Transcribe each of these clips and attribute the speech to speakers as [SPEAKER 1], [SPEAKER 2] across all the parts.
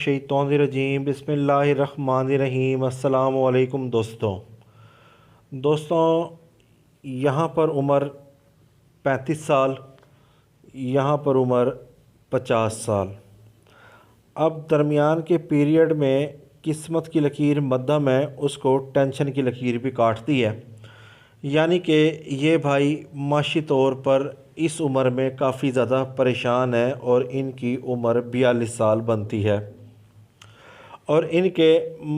[SPEAKER 1] शैतानिर्रजीम बिस्मिल्लाहिर्रहमानिर्रहीम अस्सलामु अलैकुम दोस्तों यहाँ पर उम्र 35 साल, यहाँ पर उम्र 50 साल। अब दरमियान के पीरियड में किस्मत की लकीर मध्यम है, उसको टेंशन की लकीर भी काटती है। यानी कि ये भाई माशी तौर पर इस उम्र में काफ़ी ज़्यादा परेशान है और इनकी उम्र 42 साल बनती है और इनके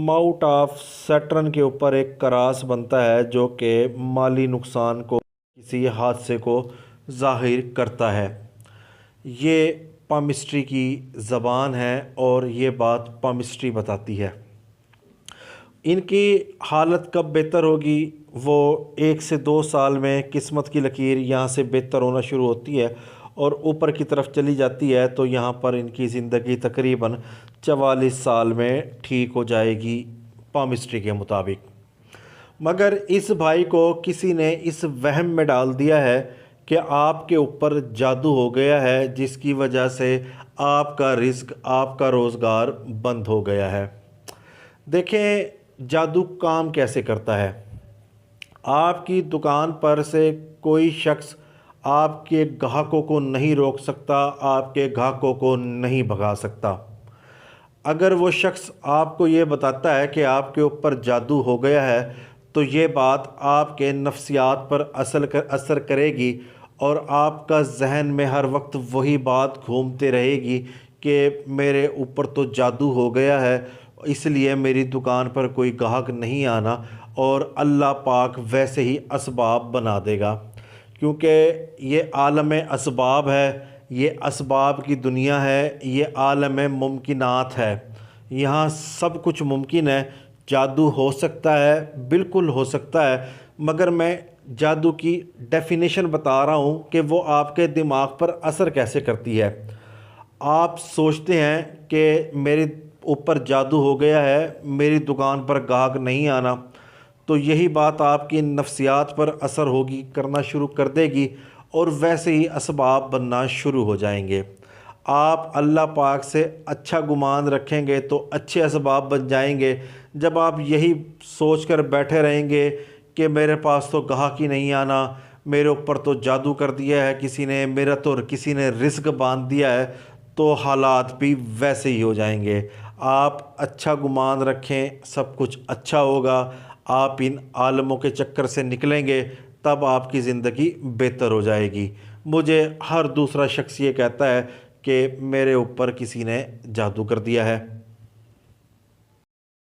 [SPEAKER 1] माउट ऑफ सैटर्न के ऊपर एक क्रास बनता है जो कि माली नुकसान को, किसी हादसे को ज़ाहिर करता है। ये पामिस्ट्री की ज़बान है और ये बात पामिस्ट्री बताती है। इनकी हालत कब बेहतर होगी, वो 1 से 2 साल में किस्मत की लकीर यहाँ से बेहतर होना शुरू होती है और ऊपर की तरफ चली जाती है, तो यहाँ पर इनकी ज़िंदगी तकरीबन 44 साल में ठीक हो जाएगी पामिस्ट्री के मुताबिक। मगर इस भाई को किसी ने इस वहम में डाल दिया है कि आपके ऊपर जादू हो गया है, जिसकी वजह से आपका रिज़्क, आपका रोज़गार बंद हो गया है। देखें जादू काम कैसे करता है। आपकी दुकान पर से कोई शख्स आपके ग्राहकों को नहीं रोक सकता, आपके ग्राहकों को नहीं भगा सकता। अगर वो शख्स आपको ये बताता है कि आपके ऊपर जादू हो गया है, तो ये बात आपके नफ्सियात पर असर करेगी और आपका जहन में हर वक्त वही बात घूमते रहेगी कि मेरे ऊपर तो जादू हो गया है, इसलिए मेरी दुकान पर कोई ग्राहक नहीं आना, और अल्लाह पाक वैसे ही असबाब बना देगा। क्योंकि ये आलम असबाब है, ये असबाब की दुनिया है, ये आलम मुमकिनात है। यहाँ सब कुछ मुमकिन है। जादू हो सकता है, बिल्कुल हो सकता है, मगर मैं जादू की डेफिनेशन बता रहा हूँ कि वो आपके दिमाग पर असर कैसे करती है। आप सोचते हैं कि मेरे ऊपर जादू हो गया है, मेरी दुकान पर ग्राहक नहीं आना, तो यही बात आपकी नफ्सियात पर असर होगी, करना शुरू कर देगी और वैसे ही असबाब बनना शुरू हो जाएंगे। आप अल्लाह पाक से अच्छा गुमान रखेंगे तो अच्छे असबाब बन जाएंगे। जब आप यही सोच कर बैठे रहेंगे कि मेरे पास तो ग्राहक ही नहीं आना, मेरे ऊपर तो जादू कर दिया है किसी ने, मेरा तो किसी ने रिस्क बांध दिया है, तो हालात भी वैसे ही हो जाएंगे। आप अच्छा गुमान रखें, सब कुछ अच्छा होगा। आप इन आलमों के चक्कर से निकलेंगे, तब आपकी ज़िंदगी बेहतर हो जाएगी। मुझे हर दूसरा शख्स ये कहता है कि मेरे ऊपर किसी ने जादू कर दिया है।